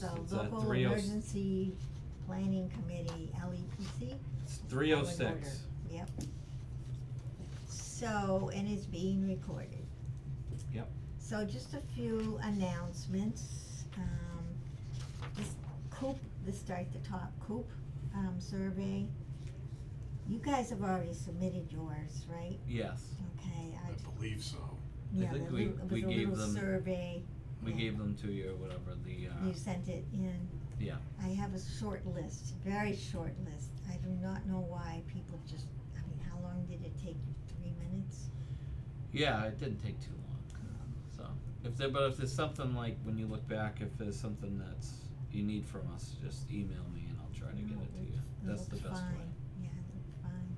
the It's at local 30 emergency planning committee, LEPC. It's Call in 306. order. Yep. So, and it's being recorded. Yep. So just a few announcements, this COOP, this start at the top, COOP, survey. You guys have already submitted yours, right? Yes. Okay, I believe so. yeah, think the we- little, it we was a gave little them- survey. We Yeah. gave them to you or whatever, the, You sent it in. yeah. I have a short list, very short list. I do not know why people just, I mean, how long did it take you? 3 minutes? Yeah, it didn't take too long, so, but if there's something like, when you look back, if there's something that's, you need from us, just email me and I'll try to get it to you, that's the best way. Yeah, it looked fine.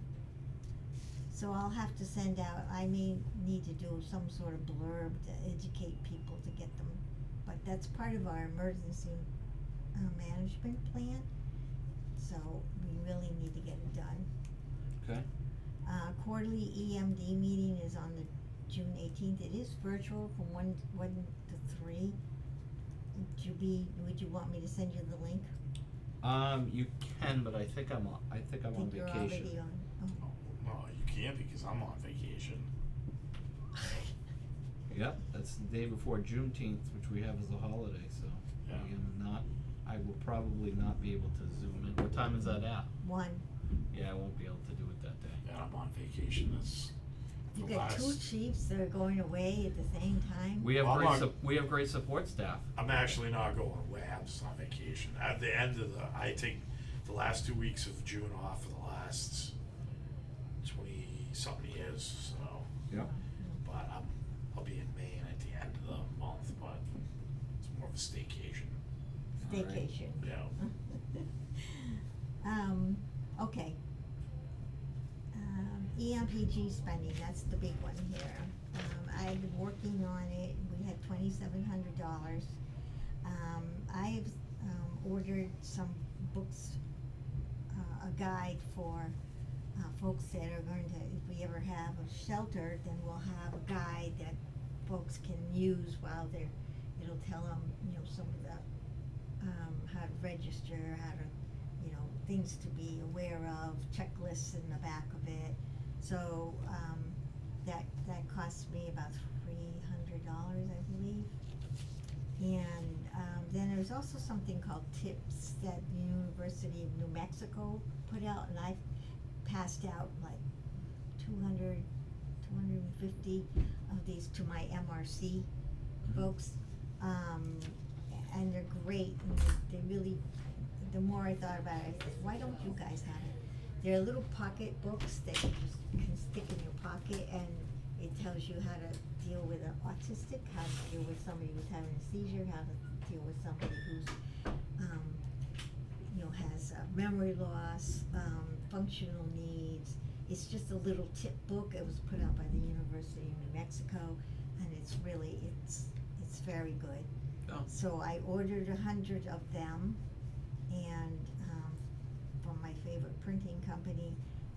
So I'll have to send out, I may need to do some sort of blurb to educate people to get them, but that's part of our emergency, management plan, so we really need to get it done. Okay, Quarterly EMD meeting is on the June 18th. It is virtual from 1 to 3. Would you want me to send you the link? you can, but I think I'm on You're vacation. already on, oh. Oh, no, you can't because I'm on vacation. Yep, that's the day before Juneteenth, which we have as a holiday, so Yeah. I will probably not be able to zoom in. What time is that at? 1. Yeah, I won't be able to do it that day. And I'm on vacation. That's You the got two last. chiefs that are going away at the same time? We have Well, I'm we have great support staff. I'm actually not going away. I'm just on vacation. At the end of I take the last 2 weeks of June off for the last 20-something years. So, Yep. but I'll be in Maine at the end of the month. But it's more of a staycation. Staycation. Yeah. Okay. EMPG spending, that's the big one here. I've been working on it, we had $2,700. I've, ordered some books, a guide for, folks that are going to, if we ever have a shelter, then we'll have a guide that folks can use while they're, it'll tell them, some of the, how to register, how to, things to be aware of, checklists in the back of it. So, that cost me about $300, I believe. And, then there's also something called TIPS that the University of New Mexico put out, and I've passed out like 250 of these to my MRC folks. And they're great, and they really, the more I thought about it, I said, why don't you guys have it? They're little pocket books that you just can stick in your pocket, and it tells you how to deal with an autistic, how to deal with somebody who's having a seizure, how to deal with somebody who's, has memory loss, functional needs. It's just a little tip book. It was put out by the University of New Mexico, and it's really, it's very good. Oh. So I ordered 100 of them, and, from my favorite printing company,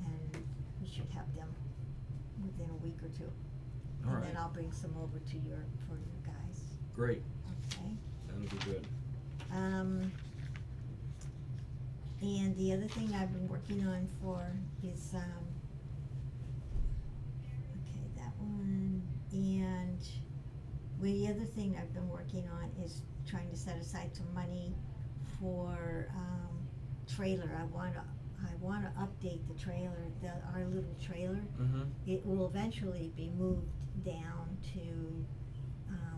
and we should have them within a week or two. All And right. then I'll bring some over to for you guys, Great, okay? that'll be good. And the other thing I've been working on is, okay, that one, and the other thing I've been working on is trying to set aside some money for, trailer. I wanna update the trailer, our little trailer. Mm-hmm. It will eventually be moved down to,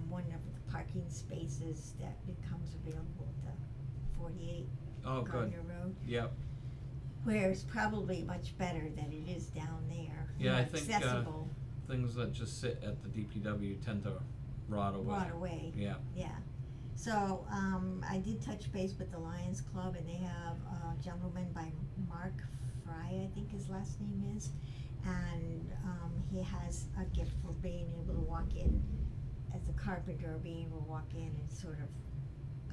one of the parking spaces that becomes available at the 48 Oh, good. Gardner Road, Yep. where it's probably much better than it is down there. Yeah, more I think, accessible, Things that just sit at the DPW tend to rot away. rot away. Yeah. Yeah. So, I did touch base with the Lions Club, and they have a gentleman by Mark Fry, I think his last name is, and, he has a gift for being able to walk in, as a carpenter, being able to walk in and sort of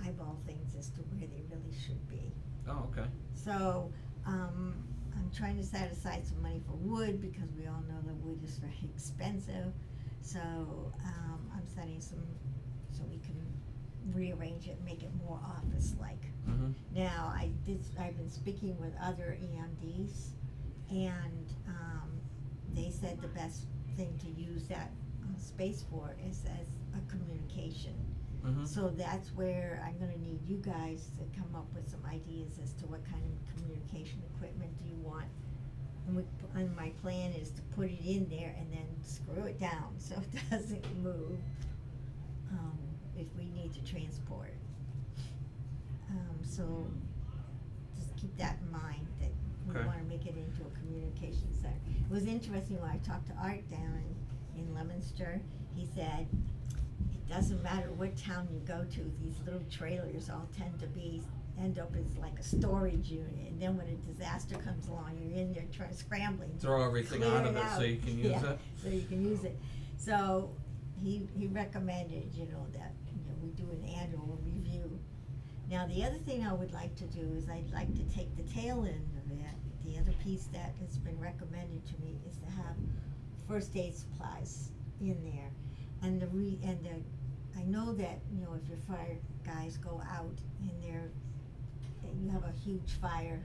eyeball things as to where they really should be. Oh, okay. So, I'm trying to set aside some money for wood, because we all know that wood is very expensive. So, I'm setting some, so we can rearrange it, make it more office well, I've been speaking with other EMDs, and, they said the best thing to use that, space for is as a communication. Mhm. So that's where I'm gonna need you guys to come up with some ideas as to what kind of communication equipment do you want. And my plan is to put it in there and then screw it down so it doesn't move, if we need to transport. So just keep that in mind, that we Okay. wanna make it into a communication center. It was interesting when I talked to Art down in Leominster, he said, it doesn't matter what town you go to, these little trailers all tend to end up as like a storage unit, and then when a disaster comes along, you're in there scrambling to Throw everything clear out of it so out. you can use Yeah, it. so you can use it. So he recommended, that, we do an annual review. Now, the other thing I would like to do is I'd like to take the tail end of it. The other piece that has been recommended to me is to have first aid supplies in there. And I know that, if your fire guys go out and you have a huge fire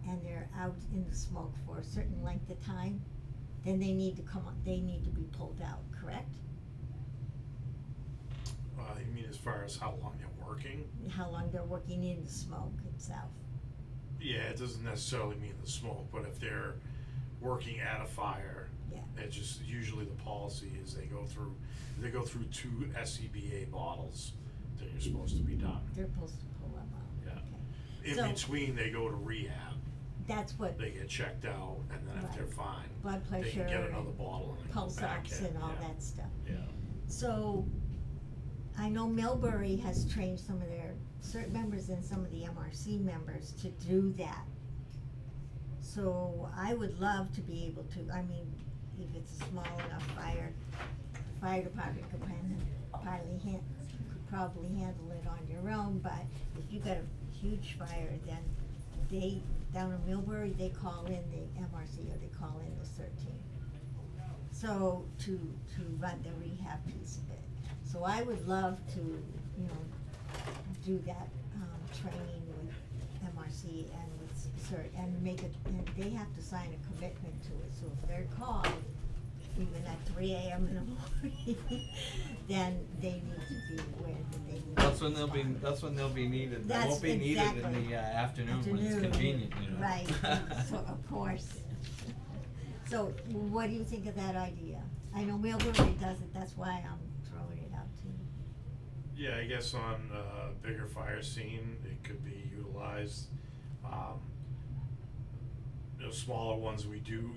and they're out in the smoke for a certain length of time, then they need to be pulled out, correct? You mean as far as how long they're working? How long they're working in the smoke itself. Yeah, it doesn't necessarily mean the smoke, but if they're working at a fire, Yeah. it just, usually the policy is they go through 2 SCBA bottles, then you're supposed to be done. They're supposed to pull them out. Yeah. Okay. In So- between, they go to rehab, That's what they get checked out, and then if they're Right. fine, blood they pressure, can get another bottle and then go pulse back ox in, and all yeah. that stuff. Yeah. So, I know Millbury has trained some of their CERT members and some of the MRC members to do that. So, I would love to be able to, if it's a small enough fire, the fire department could probably handle it on your own, but if you got a huge fire, then down in Millbury, they call in the MRC or they call in the CERT team. So, to run the rehab piece of it. So I would love to, do that, training with MRC and with CERT and and they have to sign a commitment to it, so if they're called, even at 3 AM in the morning, then they need to be aware that they need. That's when they'll be needed. They That's won't be needed in exactly. the afternoon when it's convenient, Right, so of course. So, what do you think of that idea? I know Millbury does it, that's why I'm throwing it out to you. Yeah, I guess on a bigger fire scene, it could be utilized. Smaller ones we do,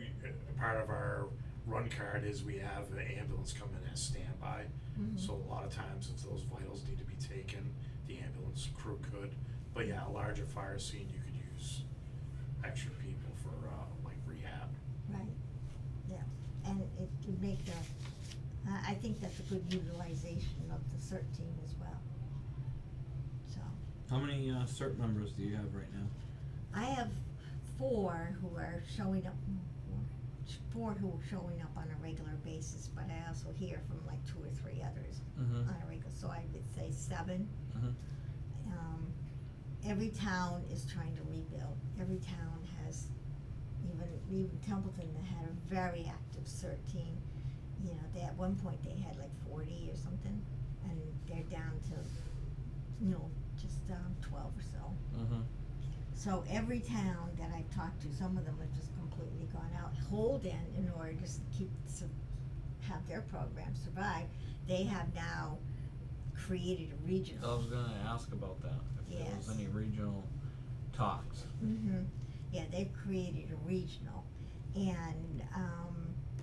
part of our run card is we have an ambulance come in as standby. Mhm. So a lot of times if those vitals need to be taken, the ambulance crew could. But yeah, a larger fire scene, you could use extra people for, like rehab. Right, yeah, and it would make I think that's a good utilization of the CERT team as well. So, How many CERT members do you have right now? I have 4 who are showing up, 4 who are showing up on a regular basis, but I also hear from like 2 or 3 others Mhm. on a regular, so I would say 7. Mhm. Every town is trying to rebuild, every town has, even Templeton that had a very active CERT team, at one point they had like 40 or something, and they're down to, just 12 or so. Mhm. So every town that I've talked to, some of them have just completely gone out. Holden, in order to have their program survive, they have now created a regional. I was gonna ask about that, if there was Yes. any regional talks. Yeah, they've created a regional, and,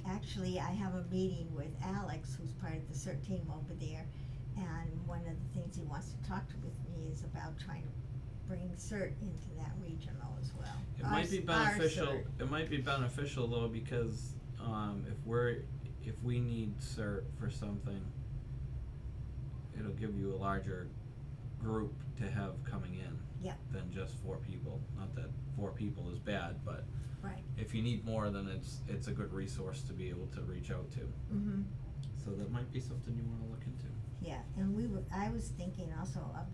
actually, I have a meeting with Alex, who's part of the CERT team over there, and one of the things he wants to talk with me is about trying to bring CERT into that regional as well. It might be Our beneficial, CERT. it might be beneficial though, because, if we need CERT for something, it'll give you a larger group to have coming in. Yeah. Than just 4 people, not that 4 people is bad, but Right. if you need more, then it's a good resource to be able to reach out to. So that might be something you wanna look into. Yeah, and I was thinking also of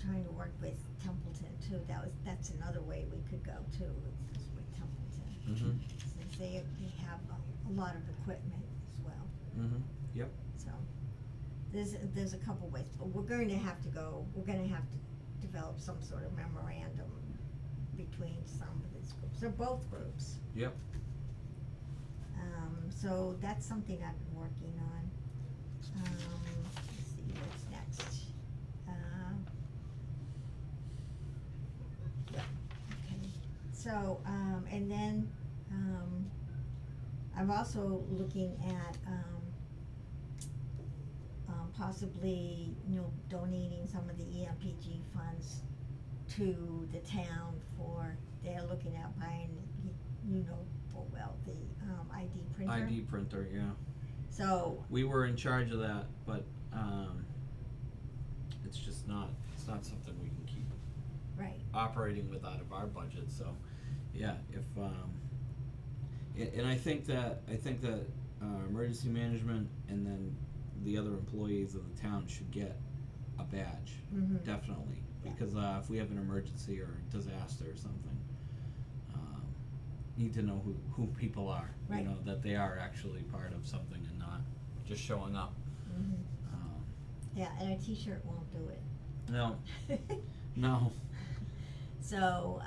trying to work with Templeton too, that's another way we could go too, is with Templeton. Mhm. Since they have a lot of equipment as well, Mhm. Yep. so, there's a couple ways, but we're gonna have to develop some sort of memorandum between some of these groups, or both groups. Yep. So that's something I've been working on. Let's see, what's next? Yeah, okay. So, and then, I'm also looking at, possibly, donating some of the EMPG funds to the town they're looking at buying, full well, the, ID printer. ID printer, yeah. So, We were in charge of that, but it's not something we can keep right, operating with out of our budget, so yeah, if and I think that emergency management and then the other employees of the town should get a badge, Mhm. definitely, Yeah. because if we have an emergency or a disaster or something, need to know who people are, Right. that they are actually part of something and not just showing up. mhm. Yeah, and a t-shirt won't do it. No, no. So,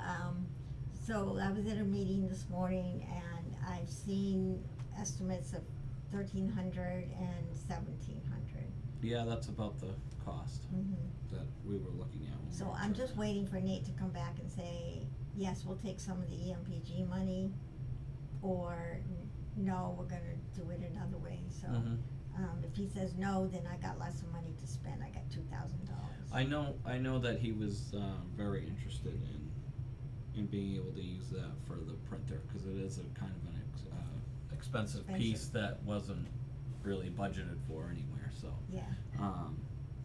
so I was at a meeting this morning and I've seen estimates of 1,300 and 1,700. Yeah, that's about the cost that we were looking at. When we So were I'm just trying. waiting for Nate to come back and say, yes, we'll take some of the EMPG money, or no, we're gonna do it another way, so. Mhm. If he says no, then I got lots of money to spend, I got $2,000. I know that he was very interested in being able to use that for the printer, cause it is a kind of an expensive piece that wasn't really budgeted for anywhere, so. Yeah.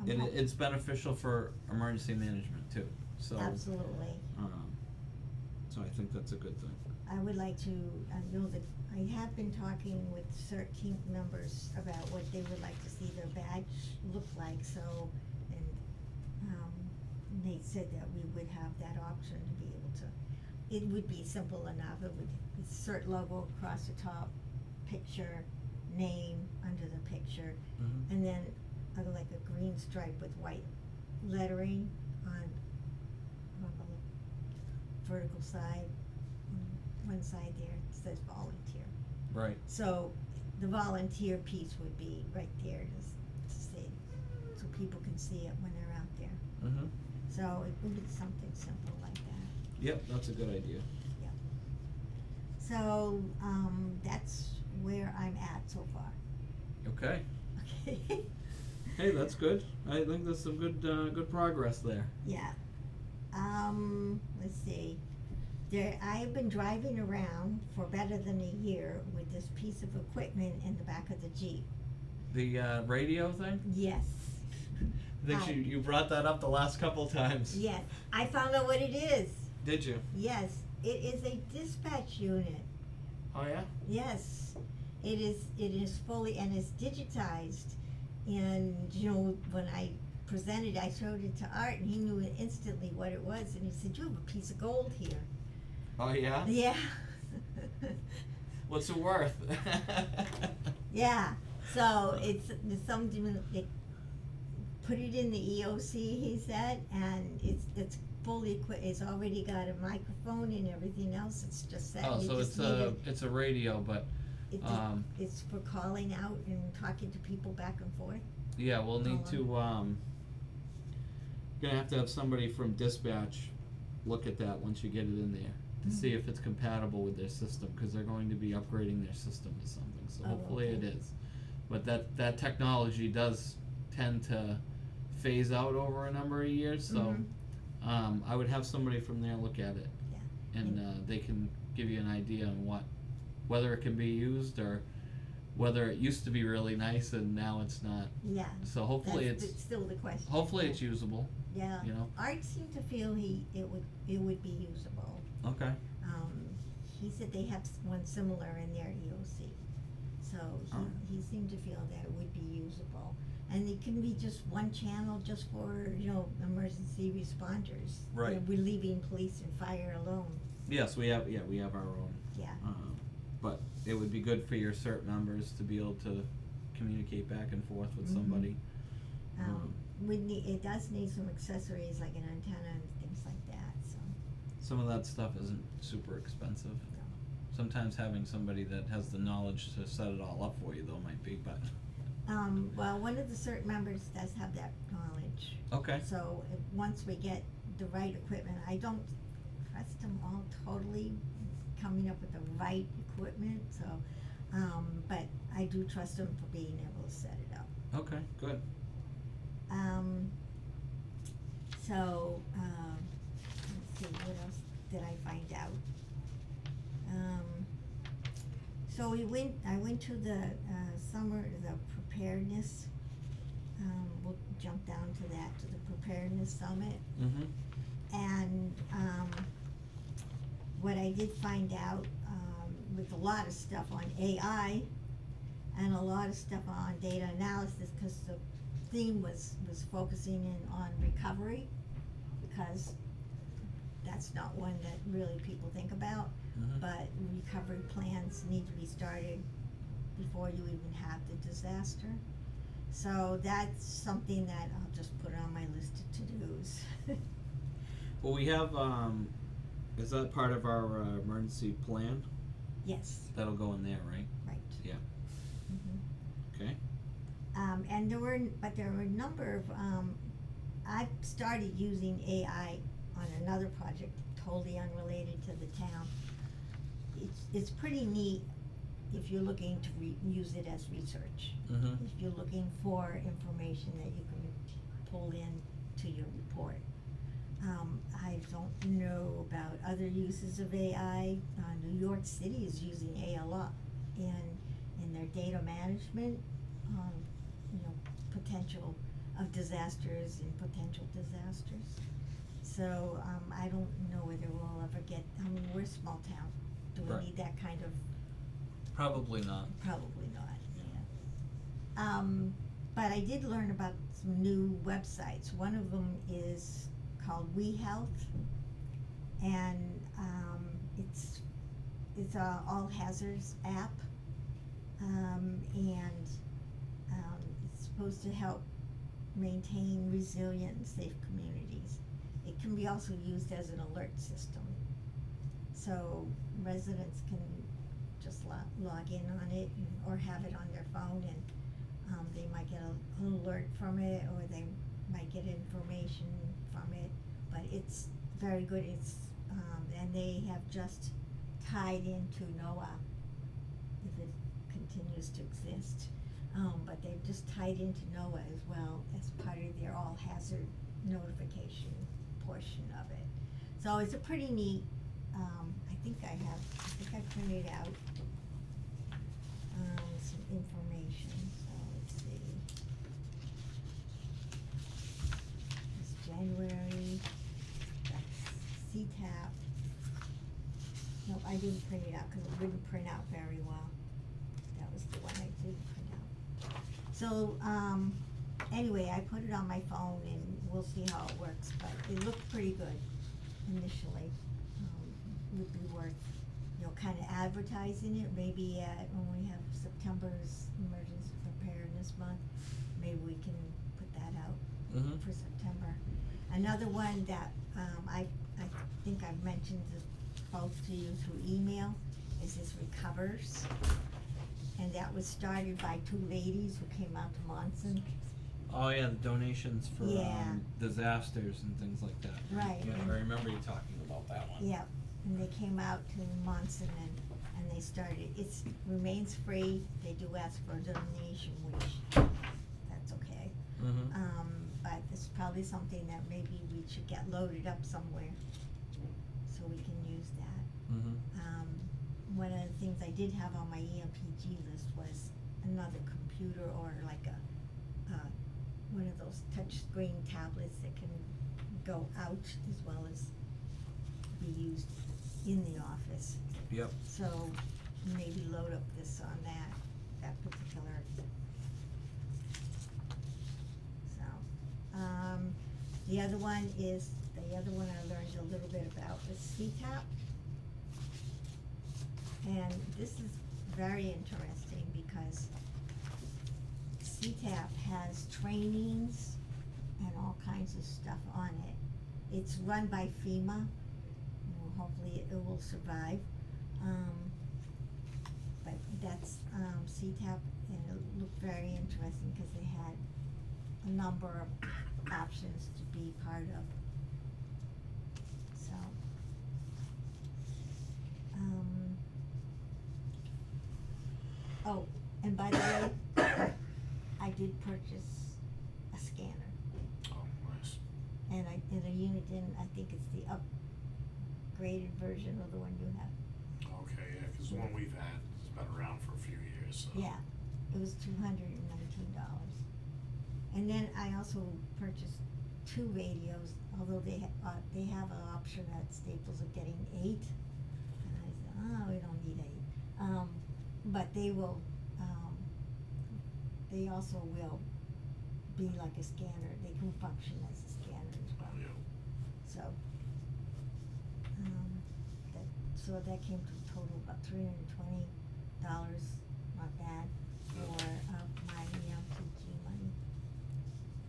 And it's beneficial for emergency management too, so. Absolutely. So I think that's a good thing. I would like to, I have been talking with CERT members about what they would like to see their badge look like, so, and, they said that we would have that option to be able to, it would be simple enough, it would be CERT logo across the top, picture, name under the picture, Mhm. and then like a green stripe with white lettering on the vertical side, one side there, it says volunteer. Right. So the volunteer piece would be right there to see, so people can see it when they're out there. Mhm. So it would be something simple like that. Yep, that's a good idea. Yeah. So, that's where I'm at so far. Okay. Okay. Hey, that's good. I think there's some good progress there. Yeah. Let's see. I've been driving around for better than a year with this piece of equipment in the back of the Jeep. The radio thing? Yes. I think you brought that up the last couple times. Yes. I found out what it is. Did you? Yes. It is a dispatch unit. Oh yeah? Yes. It is fully, and it's digitized. And, when I presented, I showed it to Art, and he knew instantly what it was, and he said, you have a piece of gold here. Oh yeah? Yeah. What's it worth? Yeah, so it's something, they put it in the EOC, he said, and it's fully it's already got a microphone and everything else, it's just that Oh, you so just need it's a radio, but it's for calling out and talking to people back and forth. yeah, we'll need to gonna have to have somebody from dispatch look at that once you get it in there to see if it's compatible with their system, because they're going to be upgrading their system to something, so Oh, hopefully it okay. is. But that technology does tend to phase out over a number of years, so I would have somebody from there look at it. Yeah. And they can give you an idea on whether it can be used, or whether it used to be really nice and now it's not. Yeah. So hopefully That's it's still the question. hopefully it's usable. Yeah. Art seemed to feel it would be usable. Okay. He said they have one similar in their EOC, so Oh. he seemed to feel that it would be usable. And it can be just one channel just for, you know, emergency responders. Right. You know, we're leaving police and fire alone, Yes, we have our own. yeah. But it would be good for your CERT members to be able to communicate back and forth with Mhm. somebody. It does need some accessories like an antenna and things like that, so, Some of that stuff isn't super expensive. no. Sometimes having somebody that has the knowledge to set it all up for you though might be, but Well, one of the CERT members does have that knowledge. okay. So once we get the right equipment, I don't trust them all totally coming up with the right equipment, so, but I do trust them for being able to set it up. Okay, good. Let's see, what else did I find out? So I went to the, the preparedness, we'll jump down to that, to the preparedness summit. Mm-hmm. And, what I did find out, with a lot of stuff on AI and a lot of stuff on data analysis, cause the theme was focusing in on recovery, because that's not one that really people think about. Mhm. But recovery plans need to be started before you even have the disaster. So that's something that I'll just put on my list of to-dos. Well, we have, is that part of our emergency plan? Yes, That'll go in there, right? right. Yeah. Mhm. Okay. And there were a number of, I've started using AI on another project totally unrelated to the town. It's pretty neat if you're looking to use it as research. Mm-hmm. If you're looking for information that you can pull in to your report. I don't know about other uses of AI. New York City is using AI a lot in their data management, you know, potential of disasters and potential disasters. So, I don't know whether we'll ever get, I mean, we're a small town. Do we Right. need that kind of? Probably not. Probably not, yeah. But I did learn about some new websites. One of them is called WeHealth, and it's a all hazards app, and it's supposed to help maintain resilient and safe communities. It can be also used as an alert system, so residents can just log in on it or have it on their phone, and they might get an alert from it, or they might get information from it. But it's very good. It's and they have just tied into NOAA, if it continues to exist. But they've just tied into NOAA as well as part of their all hazard notification portion of it. So it's a pretty neat, I think I printed out some information, so let's see. It's January, that's CTAP. Nope, I didn't print it out because it wouldn't print out very well. That was the one I didn't print out. So, anyway, I put it on my phone and we'll see how it works, but it looked pretty good initially. Would be worth, you know, kind of advertising it, maybe when we have September's Emergency Preparedness Month, maybe we can put that out Mm-hmm. for September. Another one that, I think I've mentioned this both to you through email, is this Recovers. And that was started by two ladies who came out to Monson. Oh yeah, the donations for Yeah. disasters and things like that. Right. Yeah, I remember you talking about that one. Yep, and they came out to Monson and they started, remains free, they do ask for a donation, which, that's okay. Mm-hmm. But it's probably something that maybe we should get loaded up somewhere, so we can use that. Mm-hmm. One of the things I did have on my EMPG list was another computer or like one of those touch screen tablets that can go out as well as be used in the office. Yep. So maybe load up this on that particular The other one I learned a little bit about was CTAP. And this is very interesting because CTAP has trainings and all kinds of stuff on it. It's run by FEMA. Hopefully it will survive. But that's CTAP, and it looked very interesting because they had a number of options to be part of. So, oh, and by the way, I did purchase a scanner, Oh, nice. and a Uniden, I think it's the upgraded version of the one you have. Okay, yeah, 'cause the one we've had has been around for a few years, so. Yeah, it was $219. And then I also purchased 2 radios, although they have an option at Staples of getting 8. And I said, oh, we don't need 8. But they will, they also will be like a scanner. They can function as a scanner as well. Yeah. So, that came to a total of about $320, not bad, for my PG money.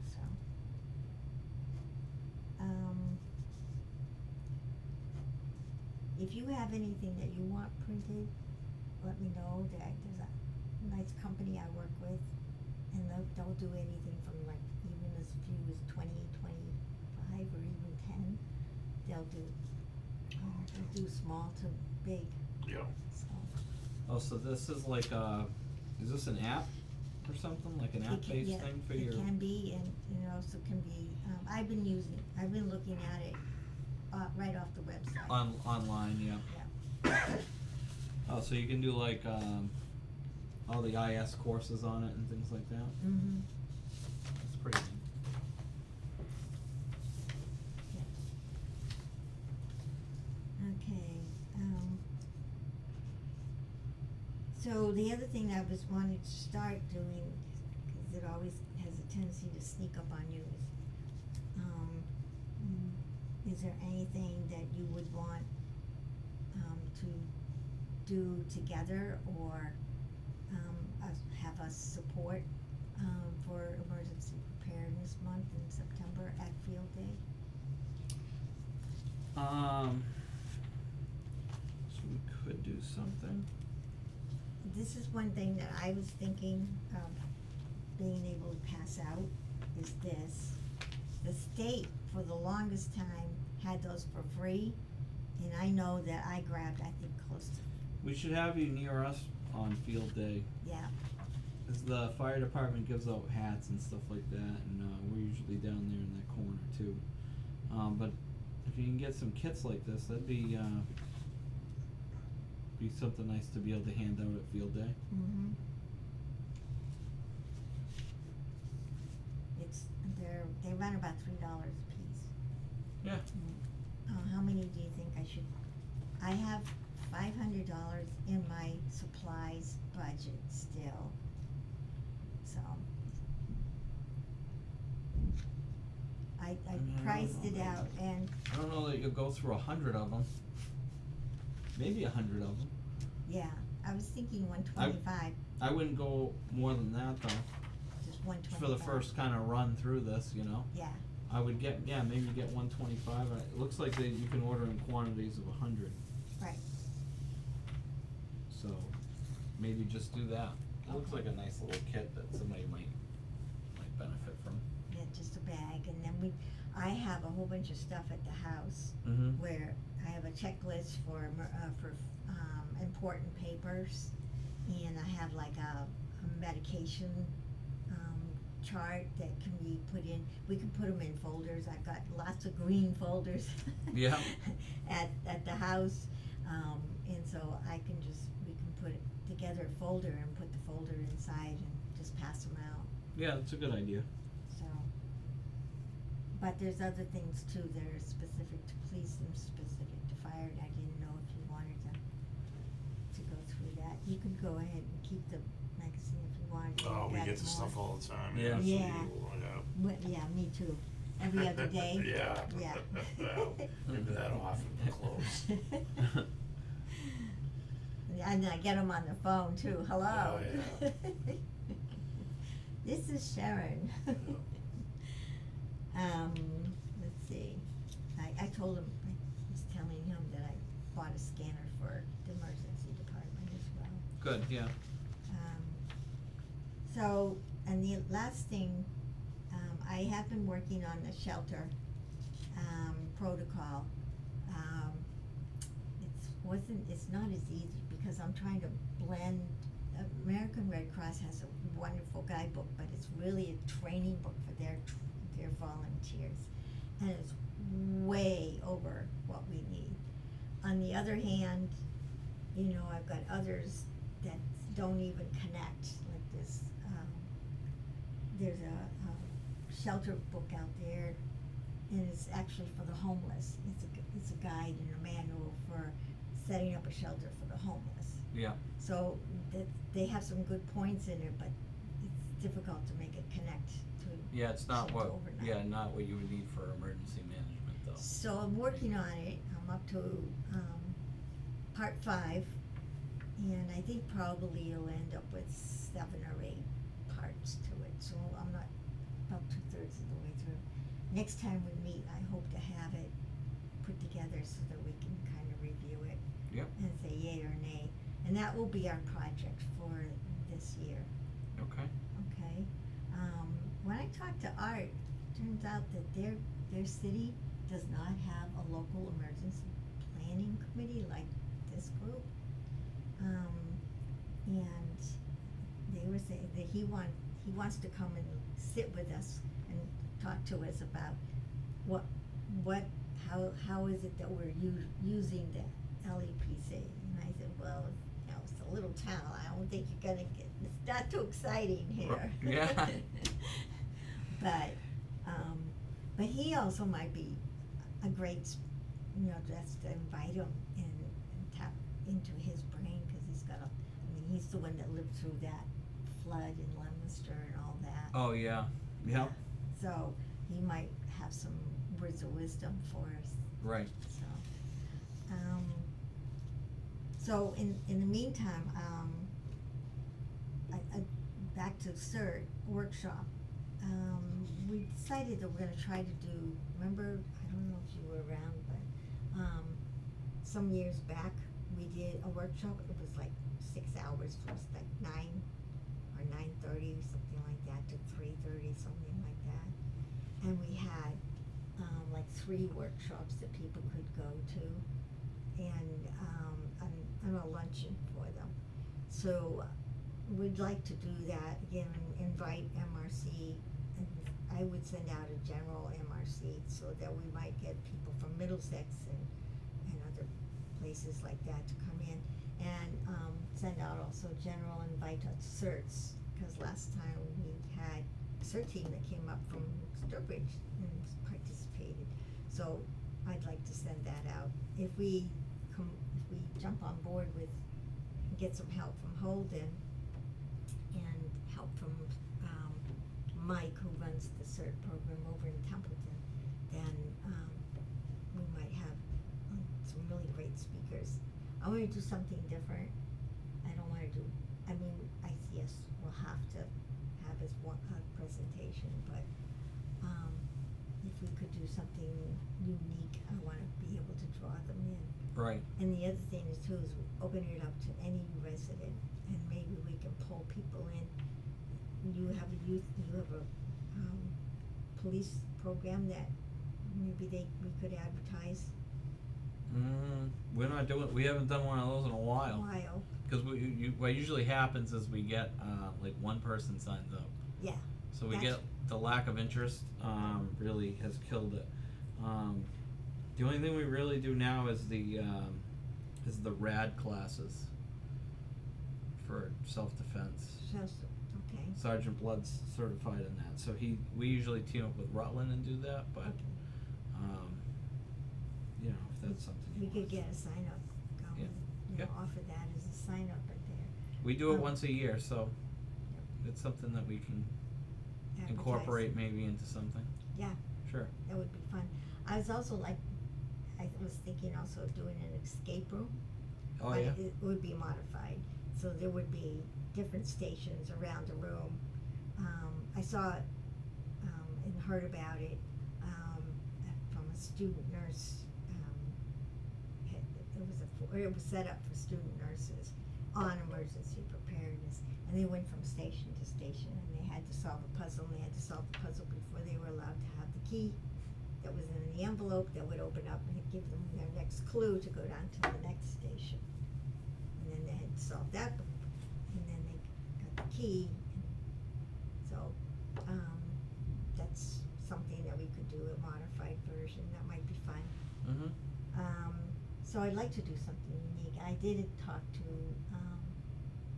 So, if you have anything that you want printed, let me know. There's a nice company I work with, and they'll do anything from like even as few as 20, 25, or even 10. They'll do small to big. Yeah. So Oh, so this is like is this an app or something, like an it can- app-based yeah, thing for your? It can be, and it also can be. I've been looking at it right off the website. Online, yeah. Yeah. Oh, so you can do like all the IS courses on it and things like that? Mm-hmm. That's pretty neat. Okay, so the other thing I was wanting to start doing, cause it always has a tendency to sneak up on you, is there anything that you would want, to do together, or, have us support, for Emergency Preparedness Month in September at Field Day? So we could do something. This is one thing that I was thinking of being able to pass out, is this. The state, for the longest time, had those for free, and I know that I grabbed, I think, close to, We should have you near us on field day, yeah, 'cause the fire department gives out hats and stuff like that, and we're usually down there in that corner too. But if you can get some kits like this, that'd be something nice to be able to hand out at field day. mm-hmm. They run about $3 a piece. Yeah. How many do you think I should, I have $500 in my supplies budget still, so. I mean, I don't priced know, it maybe. out, and I don't know that you'll go through 100 of them. Maybe 100 of them. yeah, I was thinking 125, I wouldn't go more than that though. just 125. For the first kind of run through this, you know. Yeah, I would get, yeah, maybe get 125. It looks like you can order in quantities of 100. right, So maybe just do that. It looks Okay. like a nice little kit that somebody might benefit from. yeah, just a bag, and then I have a whole bunch of stuff at the house, Mm-hmm. where I have a checklist for important papers, and I have like a medication, chart that can be put in, we can put them in folders. I've got lots of green folders. Yeah. At the house, and so we can put it together a folder and put the folder inside and just pass them out, Yeah, that's a good idea. so. But there's other things too that are specific to police and specific to fire, and I didn't know if you wanted to go through that. You could go ahead and keep the magazine if you wanted to. Oh, we look at get it the more. stuff all the time. Yeah. so Yeah. yeah. Yeah, me too. Every other day. Yeah. Yeah. Well, maybe that often, close. And I get them on the phone too, hello. Oh, yeah. This is Sharon. Let's see, I told him, I was telling him that I bought a scanner for the emergency department as well. Good, yeah. So, and the last thing, I have been working on the shelter, protocol. It's not as easy because I'm trying to blend, American Red Cross has a wonderful guidebook, but it's really a training book for their volunteers. And it's way over what we need. On the other hand, you know, I've got others that don't even connect, like this, there's a shelter book out there, and it's actually for the homeless. It's a guide and a manual for setting up a shelter for the homeless. Yeah. So they have some good points in it, but it's difficult to make it connect to Yeah, it's not shelter what, overnight. yeah, not what you would need for emergency management though. So I'm working on it. I'm up to part 5, and I think probably you'll end up with 7 or 8 parts to it. So I'm not about 2/3 of the way through. Next time we meet, I hope to have it put together so that we can kind of review it. Yep. And say yay or nay, and that will be our project for this year. Okay. Okay. When I talked to Art, turns out that their city does not have a local emergency planning committee like this group. And they were saying that he wants to come and sit with us and talk to us about how is it that we're using the LEPC. And I said, well, you know, it's a little town, I don't think you're gonna get, it's not too exciting here. Yeah. But he also might be a great, you know, just to invite him and tap into his brain, cause he's got he's the one that lived through that flood in Leominster and all that. Oh, yeah. Yep. So he might have some words of wisdom for us. Right. So in the meantime, back to CERT workshop. We decided that we're gonna try to do, remember, I don't know if you were around, but some years back, we did a workshop. It was like 6 hours, it was like 9 or 9:30, something like that, to 3:30, something like that. And we had like 3 workshops that people could go to, and a luncheon for them. So we'd like to do that again, invite MRC, and I would send out a general MRC so that we might get people from Middlesex and other places like that to come in, and send out also general invite on certs, because last time we had a cert team that came up from Sturbridge and participated. So I'd like to send that out. If we jump on board with, get some help from Holden and help from Mike, who runs the CERT program over in Templeton, then we might have some really great speakers. I wanna do something different. I don't wanna do, I mean, ICS will have to have his presentation, but if we could do something unique, I wanna be able to draw them in. Right. And the other thing is too, is open it up to any resident, and maybe we can pull people in. You have a police program that maybe we could advertise We're not doing, we haven't done one of those in a a while. while. Cause what usually happens is we get, like one person signs up. Yeah. So we get, the lack of interest, really has killed it. The only thing we really do now is the RAD classes for self-defense. Okay. Sergeant Blood's certified in that, so we usually team up with Rutland and do that, but, Okay. you know, if that's something you We want. could get a sign up going, you know, Yeah. offer that as a sign up right there. We do it Um, once a year, so it's something that we can incorporate maybe into something. Yeah. Sure. That would be fun. I was also like, I was thinking also of doing an escape room. Oh, but yeah? it would be modified, so there would be different stations around the room. I saw it, and heard about it, from a student nurse, it was set up for student nurses on emergency preparedness, and they went from station to station, and they had to solve a puzzle, and they had to solve the puzzle before they were allowed to have the key that was in the envelope that would open up and give them their next clue to go down to the next station. And then they had to solve that, and then they got the key, and so, that's something that we could do, a modified version, that might be fun. Mm-hmm. So I'd like to do something unique. I did talk to,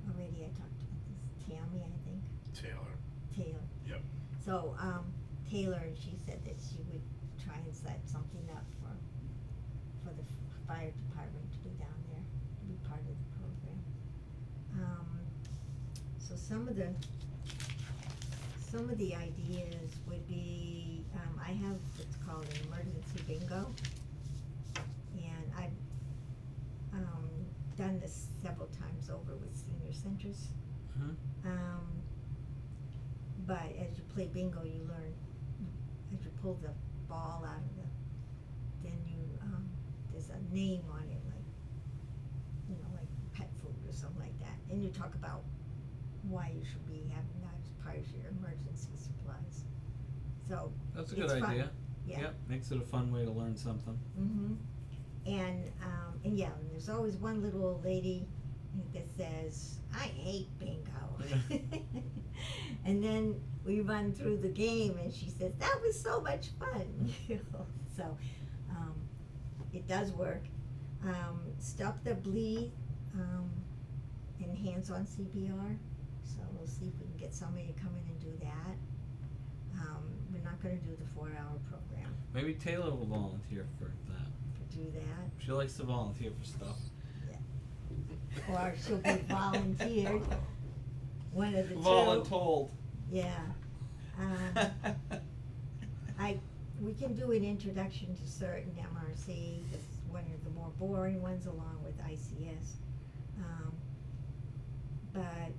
already I talked to this Tammy, I think, Taylor. Yep. So, Taylor, and she said that she would try and set something up for the fire department to be down there, to be part of the program. So some of the ideas would be, I have what's called an emergency bingo. And I've, done this several times over with senior centers. Mm-hmm. But as you play bingo, you learn, as you pull the ball out of then you, there's a name on it, like pet food or something like that. And you talk about why you should be having that as part of your emergency supplies. So, That's a it's good fun. idea. Yeah. Yep, makes it a fun way to learn something. Mm-hmm. And yeah, and there's always one little old lady that says, I hate bingo. And then we run through the game and she says, that was so much fun. So, it does work. Stop the bleed, and hands-on CPR. So we'll see if we can get somebody to come in and do that. We're not gonna do the 4-hour program Maybe Taylor will volunteer for that. to do that. She likes to volunteer for stuff. Or she'll be volunteered, one of the two. Voluntold. Yeah. We can do an introduction to certain MRC, that's one of the more boring ones along with ICS. But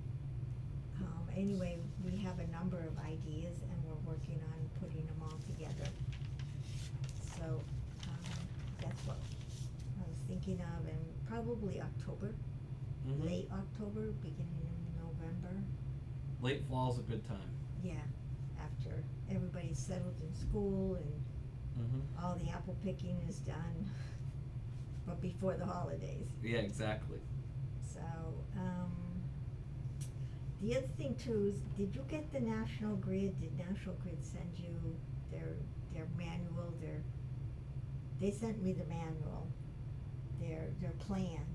anyway, we have a number of ideas and we're working on putting them all together. So, that's what I was thinking of, and probably October. Mm-hmm. Late October, beginning of November. Late fall's a good time. Yeah, after everybody's settled in school and Mm-hmm. all the apple picking is done, but before the holidays. Yeah, exactly. So, the other thing too is, did you get the National Grid? Did National Grid send you their manual, they sent me the manual, their plan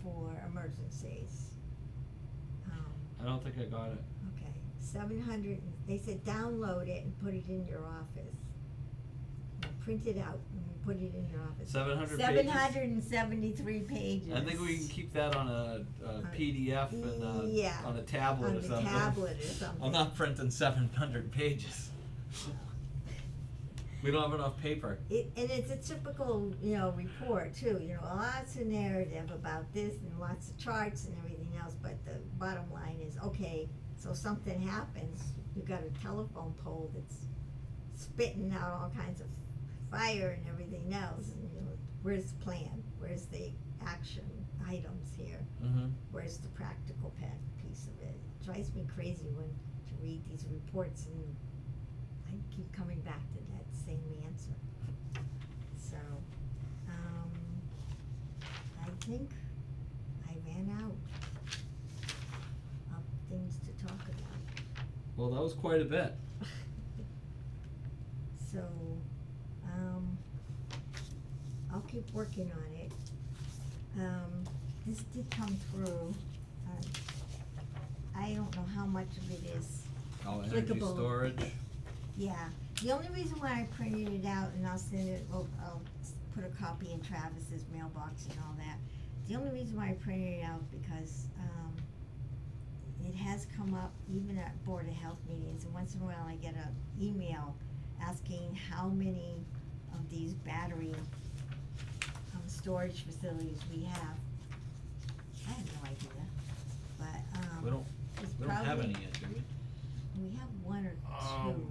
for emergencies. I don't think I got it. Okay, 700, they said download it and put it in your office. Print it out and put it in your office. 700 pages? 773 pages. I think we can keep that on a PDF and yeah, on a tablet on or the something. tablet or something. I'm not printing 700 pages. We don't have enough paper. And it's a typical, report too, lots of narrative about this and lots of charts and everything else, but the bottom line is, okay, so something happens, you've got a telephone pole that's spitting out all kinds of fire and everything else, and where's the plan? Where's the action items here? Mm-hmm. Where's the practical piece of it? It drives me crazy to read these reports and I keep coming back to that same answer. So, I think I ran out of things to talk about. Well, that was quite a bit. So, I'll keep working on it. This did come through. I don't know how much of it is Oh, energy applicable. storage. Yeah, the only reason why I printed it out, and I'll send it, I'll put a copy in Travis's mailbox and all that. The only reason why I printed it out because, it has come up even at Board of Health meetings, and once in a while I get a email asking how many of these battery storage facilities we have. I have no idea, but it's we don't have probably- any yet, do we? We have one or two.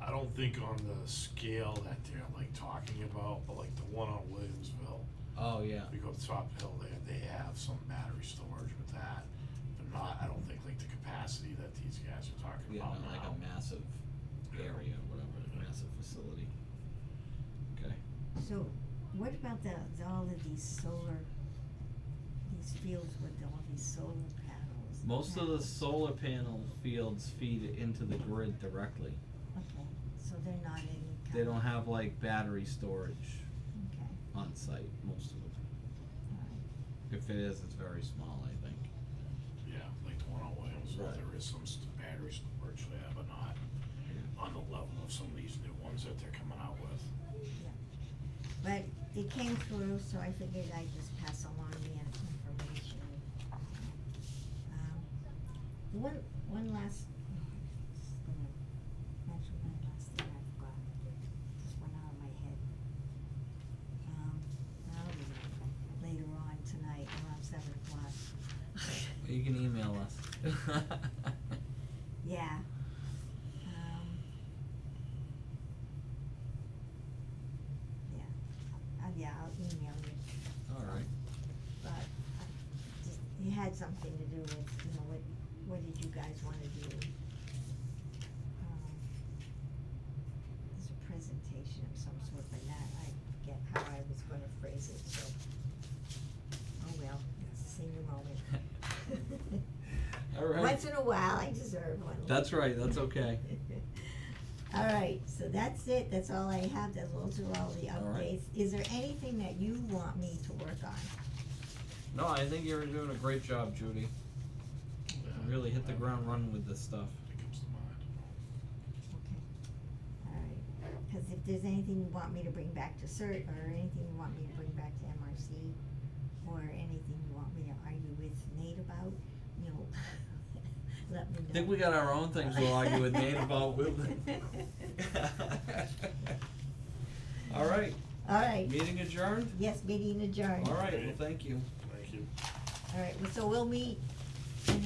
I don't think on the scale that they're like talking about, but like the one on Williamsville, Oh, yeah. we go to Top Hill there, they have some battery storage with that. But not, I don't think like the capacity that these guys are talking Yeah, about not like now. a massive area, whatever, massive facility. Okay. So, what about all of these fields with all these solar panels? Most of the solar panel fields feed into the grid directly. Okay, so they're not any kind They don't of- have like battery storage Okay, on site, most of them. alright, If it is, it's very small, I think. Yeah, like the one on Williamsville, Right. there is some battery storage there, but not on the level of some of these new ones that they're coming out with. yeah. But it came through, so I figured I'd just pass along the information. One last, just gonna mention one last thing I forgot, just went out of my head. I'll remember later on tonight around 7:00. You can email us. Yeah. Yeah, I'll email you. Alright. But it had something to do with, what did you guys wanna do? There's a presentation of some sort, but not, I forget how I was gonna phrase it, so. Oh well, it's a senior moment. Alright. Once in a while, I deserve one. That's right, that's okay. Alright, so that's it, that's all I have, those are all the All right. updates. Is there anything that you want me to work on? No, I think you're doing a great job, Judy. You really hit the ground running with this stuff. It comes to mind. Okay, alright, cause if there's anything you want me to bring back to CERT, or anything you want me to bring back to MRC, or anything you want me to argue with Nate about, let me know. I think we got our own things we'll argue with Nate about. Alright, Alright, meeting adjourned? yes, meeting adjourned. Alright, well, thank you. Thank you. Alright, so we'll meet in